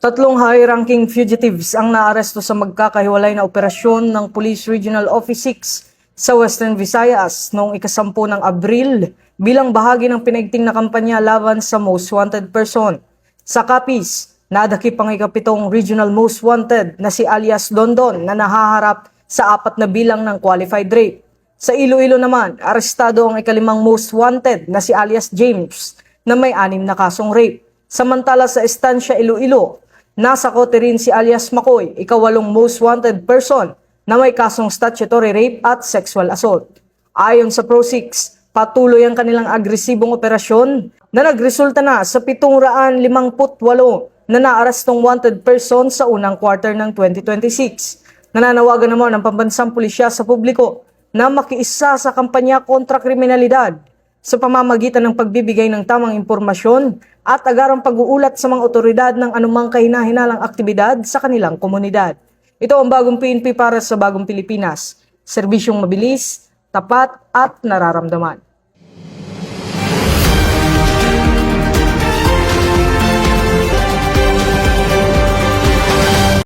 Tatlong high-ranking fugitives ang naaresto sa magkakahiwalay na operasyon ng Police Regional Office 6 sa Western Visayas noong ika-10 ng Abril bilang bahagi ng pinaigting na kampanya laban sa Most Wanted Person. Sa Capiz, nadakip ang ika-7 Regional Most Wanted na si alias Dondon na nahaharap sa 4 na bilang ng qualified rape. Sa Iloilo naman, arestado ang ika-5 Most Wanted na si alias James na may 6 na kasong rape. Samantala sa Estancia Iloilo, nasa kote rin si alias Makoy, ika-8 Most Wanted Person na may kasong statutory rape at sexual assault. Ayon sa Pro6, patuloy ang kanilang agresibong operasyon na nagresulta na sa 758 na naarestong wanted person sa unang quarter ng 2026. Nananawagan naman ang pambansang pulisya sa publiko na makiisa sa kampanya kontra kriminalidad sa pamamagitan ng pagbibigay ng tamang impormasyon at agarang pag-uulat sa mga otoridad ng anumang kahina-hinalang aktibidad sa kanilang komunidad. Ito ang bagong PNP para sa bagong Pilipinas. Serbisyong mabilis, tapat at nararamdaman.